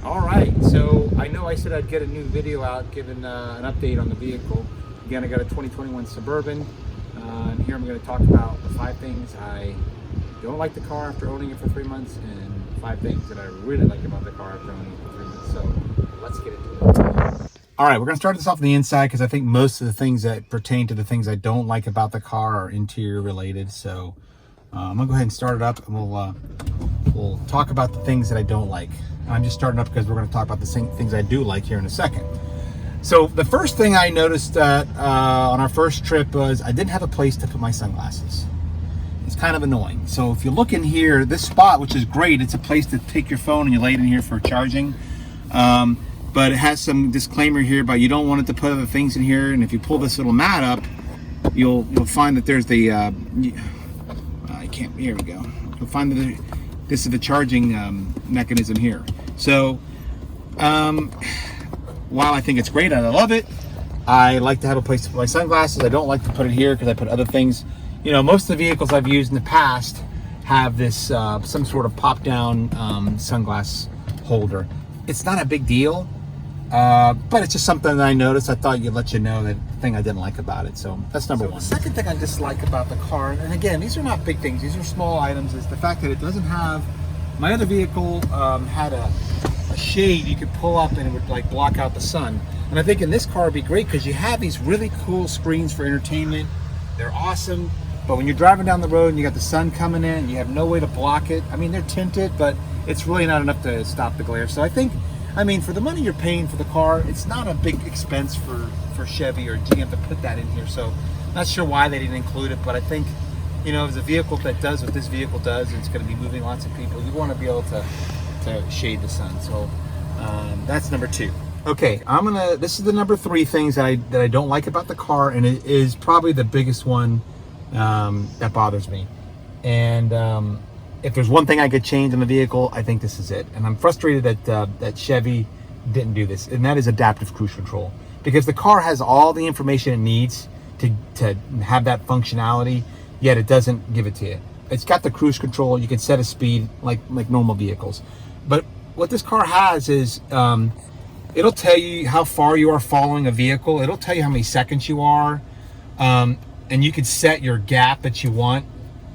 All right, so I know I said I'd get a new video out giving an update on the vehicle. Again, I got a 2021 Suburban, and here I'm going to talk about the 5 things I don't like the car after owning it for 3 months, and 5 things that I really like about the car after owning it for 3 months. So let's get into it. All right, we're going to start this off on the inside because I think most of the things that pertain to the things I don't like about the car are interior related. So I'm going to go ahead and start it up, and we'll talk about the things that I don't like. I'm just starting up because we're going to talk about the same things I do like here in a second. So the first thing I noticed on our first trip was I didn't have a place to put my sunglasses. It's kind of annoying. So if you look in here, this spot, which is great, it's a place to take your phone and you lay it in here for charging. But it has some disclaimer here about you don't want it to put other things in here. And if you pull this little mat up, you'll find that there's the here we go. You'll find that this is the charging mechanism here. So while I think it's great and I love it, I like to have a place to put my sunglasses. I don't like to put it here because I put other things. You know, most of the vehicles I've used in the past have this some sort of pop down sunglass holder. It's not a big deal, but it's just something that I noticed. I thought you'd let you know that thing I didn't like about it. So that's number one. The second thing I dislike about the car, and again, these are not big things, these are small items, is the fact that it doesn't have, my other vehicle had a shade you could pull up and it would like block out the sun. And I think in this car it'd be great because you have these really cool screens for entertainment. They're awesome. But when you're driving down the road and you got the sun coming in, you have no way to block it. I mean, they're tinted, but it's really not enough to stop the glare. So I think, I mean, for the money you're paying for the car, it's not a big expense for Chevy or GM to put that in here. So not sure why they didn't include it, but I think, you know, as a vehicle that does what this vehicle does, and it's going to be moving lots of people, you want to be able to shade the sun. So that's number 2. Okay, this is the number 3 things that I don't like about the car, and it is probably the biggest one that bothers me. And if there's one thing I could change in the vehicle, I think this is it. And I'm frustrated that Chevy didn't do this, and that is adaptive cruise control. Because the car has all the information it needs to have that functionality, yet it doesn't give it to you. It's got the cruise control. You can set a speed like normal vehicles. But what this car has is it'll tell you how far you are following a vehicle. It'll tell you how many seconds you are. And you can set your gap that you want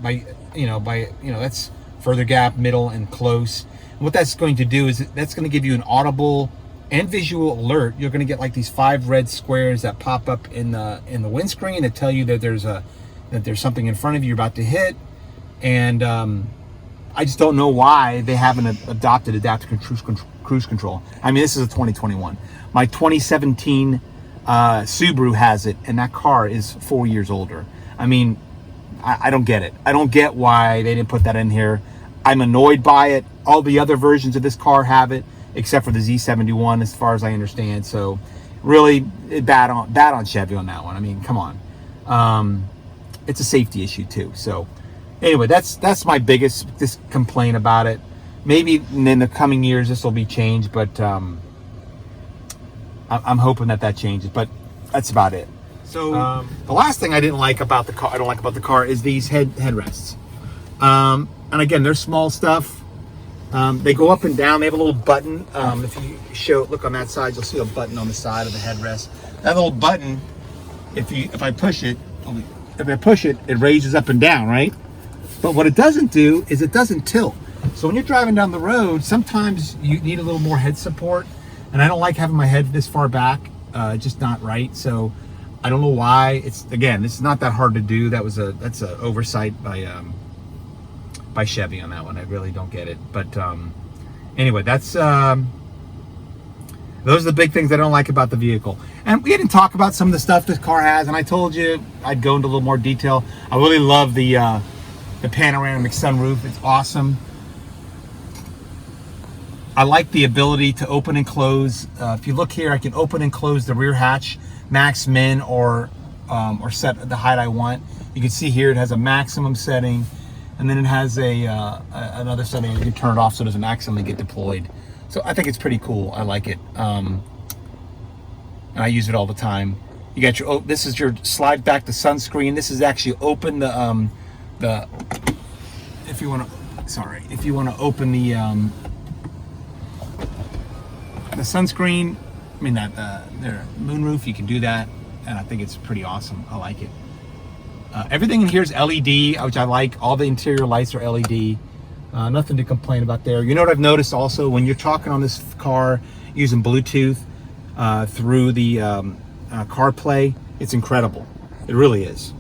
by that's further gap, middle, and close. And what that's going to do is that's going to give you an audible and visual alert. You're going to get like these 5 red squares that pop up in the windscreen that tell you that there's something in front of you you're about to hit. And I just don't know why they haven't adopted adaptive cruise control. I mean, this is a 2021. My 2017 Subaru has it, and that car is 4 years older. I mean, I don't get it. I don't get why they didn't put that in here. I'm annoyed by it. All the other versions of this car have it, except for the Z71, as far as I understand. So, really bad on Chevy on that one. I mean, come on. It's a safety issue too. So, anyway, that's my biggest complaint about it. Maybe in the coming years this will be changed, but I'm hoping that changes. But that's about it. So the last thing I don't like about the car is these headrests. And again, they're small stuff. They go up and down. They have a little button. If you look on that side, you'll see a button on the side of the headrest. That little button, if I push it, it raises up and down, right? But what it doesn't do is it doesn't tilt. So when you're driving down the road, sometimes you need a little more head support. And I don't like having my head this far back. Just not right. So I don't know why. This is not that hard to do. That's an oversight by Chevy on that one. I really don't get it. But anyway, those are the big things I don't like about the vehicle. And we didn't talk about some of the stuff this car has, and I told you I'd go into a little more detail. I really love the panoramic sunroof. It's awesome. I like the ability to open and close. If you look here, I can open and close the rear hatch, max, min, or set the height I want. You can see here it has a maximum setting, and then it has another setting you can turn it off so it doesn't accidentally get deployed. So I think it's pretty cool. I like it, and I use it all the time. You got your this is your slide back to sunscreen. This is actually open the if you want to open the sunscreen, I mean that their moonroof, you can do that, and I think it's pretty awesome. I like it. Everything in here is LED, which I like. All the interior lights are LED. Nothing to complain about there. You know what I've noticed also, when you're talking on this car using Bluetooth through the CarPlay, it's incredible. It really is.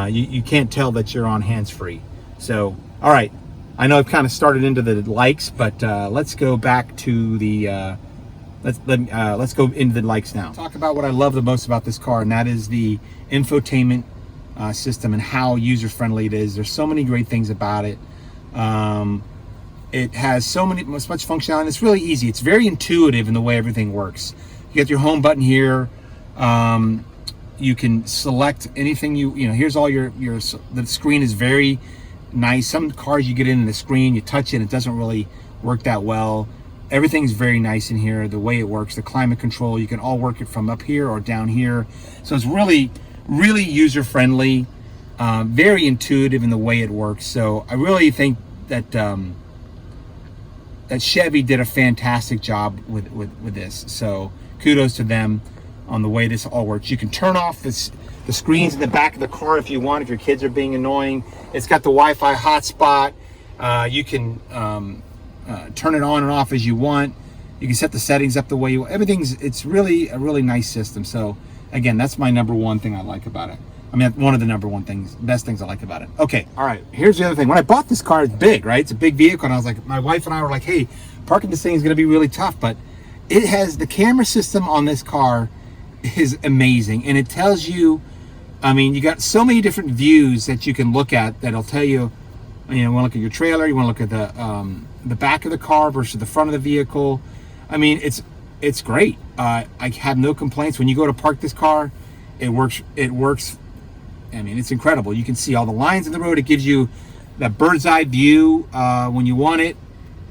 You can't tell that you're on hands-free. So, all right. I know I've kind of started into the likes, but let's go back to the let's go into the likes now. Talk about what I love the most about this car, and that is the infotainment system and how user-friendly it is. There's so many great things about it. It has so much functionality. It's really easy. It's very intuitive in the way everything works. You get your home button here. You can select anything you know. Here's all your. The screen is very nice. Some cars you get in the screen, you touch it, it doesn't really work that well. Everything's very nice in here. The way it works, the climate control, you can all work it from up here or down here. So it's really user friendly, very intuitive in the way it works. So I really think that that Chevy did a fantastic job with this. So kudos to them on the way this all works. You can turn off the screens in the back of the car if you want, if your kids are being annoying. It's got the Wi-Fi hotspot. You can turn it on and off as you want. You can set the settings up the way you want. It's really a really nice system. So again, that's my number one thing I like about it. I mean, one of the number one things, best things I like about it. Okay, all right, here's the other thing. When I bought this car, it's big, right? It's a big vehicle, and I was like, my wife and I were like, hey, parking this thing is gonna be really tough, but it has, the camera system on this car is amazing, and it tells you, I mean, you got so many different views that you can look at that'll tell you, you want to look at your trailer, you want to look at the back of the car versus the front of the vehicle. I mean, it's great. I have no complaints. When you go to park this car, it works. I mean, it's incredible. You can see all the lines in the road. It gives you that bird's eye view when you want it,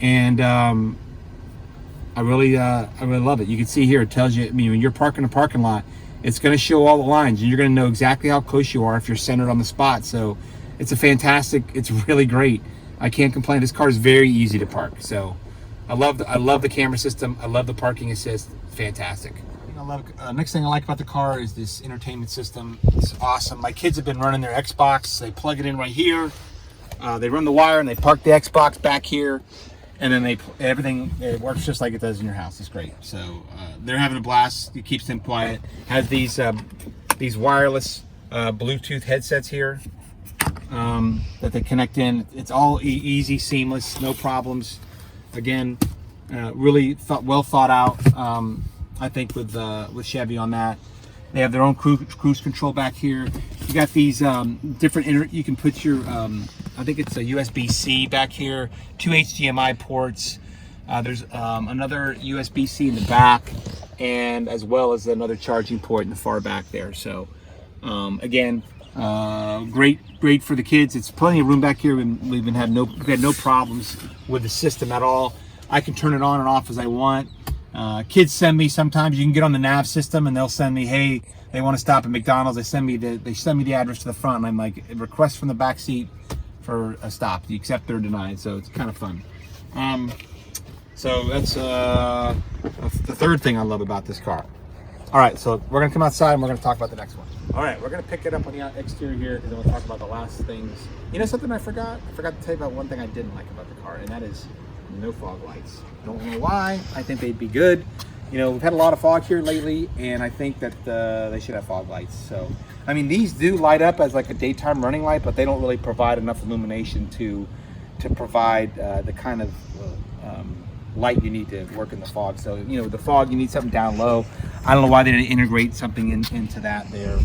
and I really love it. You can see here, it tells you, I mean, when you're parking a parking lot, it's going to show all the lines, and you're going to know exactly how close you are if you're centered on the spot. So it's it's really great. I can't complain. This car is very easy to park. So I love the camera system. I love the parking assist. Fantastic. Next thing I like about the car is this entertainment system. It's awesome. My kids have been running their Xbox. They plug it in right here. They run the wire and they park the Xbox back here. And then it works just like it does in your house. It's great. So they're having a blast. It keeps them quiet. Has these wireless Bluetooth headsets here that they connect in. It's all easy, seamless, no problems. Again, really well thought out. I think with Chevy on that. They have their own cruise control back here. You got these different you can put your I think it's a USB-C back here, 2 HDMI ports. There's another USB-C in the back, and as well as another charging port in the far back there. So again, great for the kids. It's plenty of room back here. We've had no problems with the system at all. I can turn it on and off as I want. Kids send me sometimes. You can get on the nav system and they'll send me, hey, they want to stop at McDonald's. They send me the address to the front, and I'm like, request from the back seat for a stop. You accept or denied. So it's kind of fun. So that's the third thing I love about this car. All right, so we're gonna come outside and we're gonna talk about the next one. All right, we're gonna pick it up on the exterior here because I want to talk about the last things. You know something I forgot? I forgot to tell you about one thing I didn't like about the car, and that is no fog lights. Don't know why. I think they'd be good. You know, we've had a lot of fog here lately, and I think that they should have fog lights. So, I mean, these do light up as like a daytime running light, but they don't really provide enough illumination to provide the kind of light you need to work in the fog. So, you know, the fog, you need something down low. I don't know why they didn't integrate something into that there.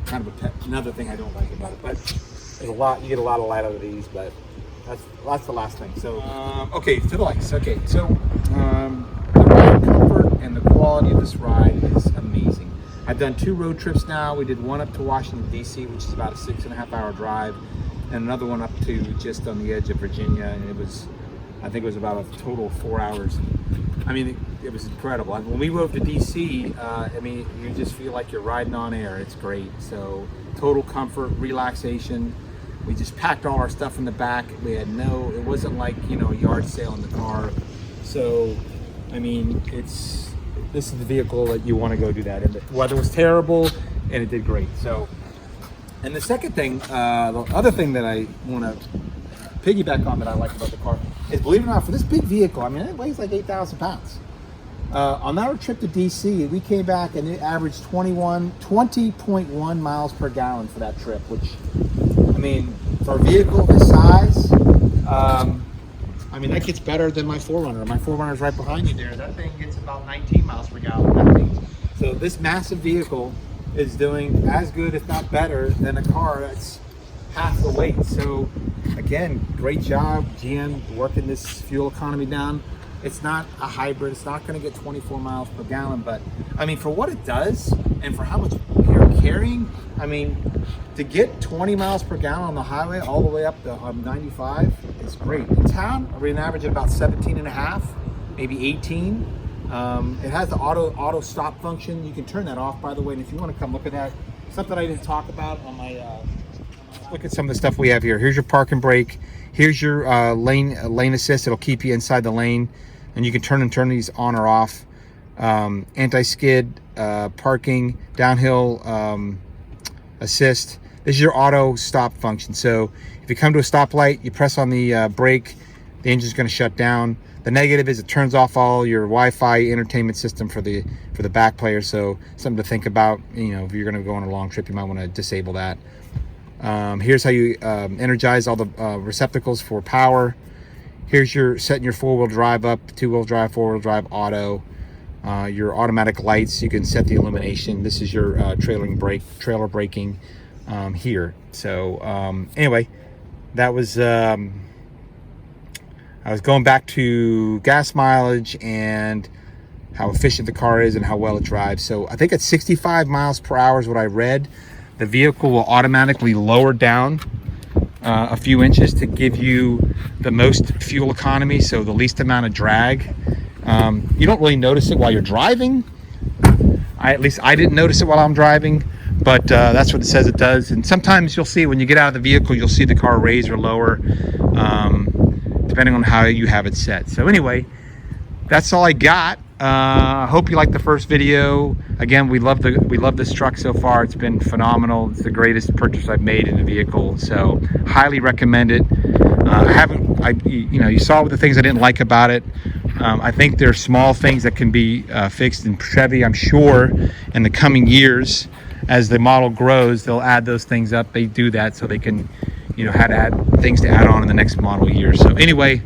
Kind of another thing I don't like about it, but there's you get a lot of light out of these, but that's the last thing. So, okay, to the lights. Okay, so the ride comfort and the quality of this ride is amazing. I've done 2 road trips now. We did one up to Washington, D.C., which is about a 6.5-hour drive, and another one up to just on the edge of Virginia, and I think it was about a total of 4 hours. I mean, it was incredible. When we drove to D.C., I mean, you just feel like you're riding on air. It's great. So, total comfort, relaxation. We just packed all our stuff in the back. We had it wasn't like, you know, a yard sale in the car. So, I mean, it's this is the vehicle that you want to go do that. And the weather was terrible, and it did great. So, and the second thing, the other thing that I want to piggyback on that I like about the car is, believe it or not, for this big vehicle, I mean, it weighs like 8,000 pounds. On our trip to DC, we came back and it averaged 20.1 miles per gallon for that trip, which, I mean, for a vehicle this size, I mean, that gets better than my 4Runner. My 4Runner is right behind you there. That thing gets about 19 miles per gallon. So this massive vehicle is doing as good, if not better, than a car that's half the weight. So again, great job, GM, working this fuel economy down. It's not a hybrid. It's not going to get 24 miles per gallon, but I mean, for what it does and for how much you're carrying, I mean, to get 20 miles per gallon on the highway all the way up to 95 is great. In town, we're an average at about 17 and a half, maybe 18. It has the auto stop function. You can turn that off, by the way. And if you want to come look at that, something I didn't talk about on my, look at some of the stuff we have here. Here's your park and brake. Here's your lane assist. It'll keep you inside the lane, and you can turn these on or off. Anti-skid, parking, downhill assist. This is your auto stop function. So if you come to a stoplight, you press on the brake, the engine's going to shut down. The negative is it turns off all your Wi-Fi entertainment system for the back player. So something to think about. You know, if you're going to go on a long trip, you might want to disable that. Here's how you energize all the receptacles for power. Here's your setting your 4-wheel drive up, 2-wheel drive, 4-wheel drive, auto. Your automatic lights, you can set the illumination. This is your trailer braking here. So anyway, that was I was going back to gas mileage and how efficient the car is and how well it drives. So I think at 65 miles per hour is what I read. The vehicle will automatically lower down a few inches to give you the most fuel economy, so the least amount of drag. You don't really notice it while you're driving. At least I didn't notice it while I'm driving, but that's what it says it does. And sometimes you'll see when you get out of the vehicle, you'll see the car raise or lower, depending on how you have it set. So anyway, that's all I got. I hope you liked the first video. Again, we love this truck so far. It's been phenomenal. It's the greatest purchase I've made in a vehicle, so highly recommend it. You saw the things I didn't like about it. I think there are small things that can be fixed in Chevy. I'm sure in the coming years, as the model grows, they'll add those things up. They do that so they can, how to add things to add on in the next model year. So anyway,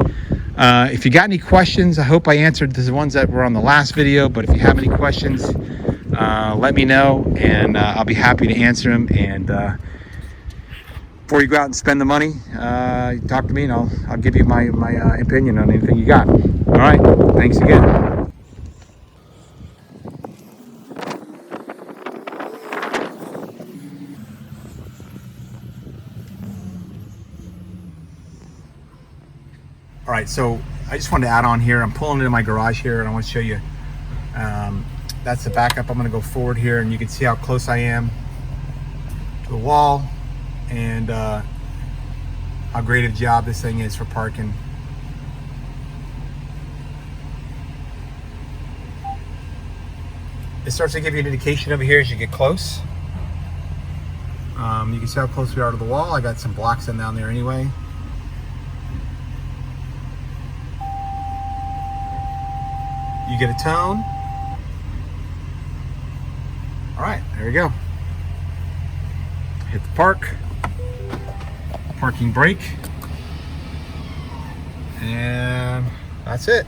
if you got any questions, I hope I answered the ones that were on the last video, but if you have any questions, let me know, and I'll be happy to answer them. And before you go out and spend the money, talk to me, and I'll give you my opinion on anything you got. All right, thanks again. All right, so I just wanted to add on here. I'm pulling into my garage here, and I want to show you. That's the backup. I'm going to go forward here, and you can see how close I am to the wall, and how great a job this thing is for parking. It starts to give you an indication over here as you get close. You can see how close we are to the wall. I got some blocks in down there anyway. You get a tone. All right, there we go. Hit the parking brake, and that's it.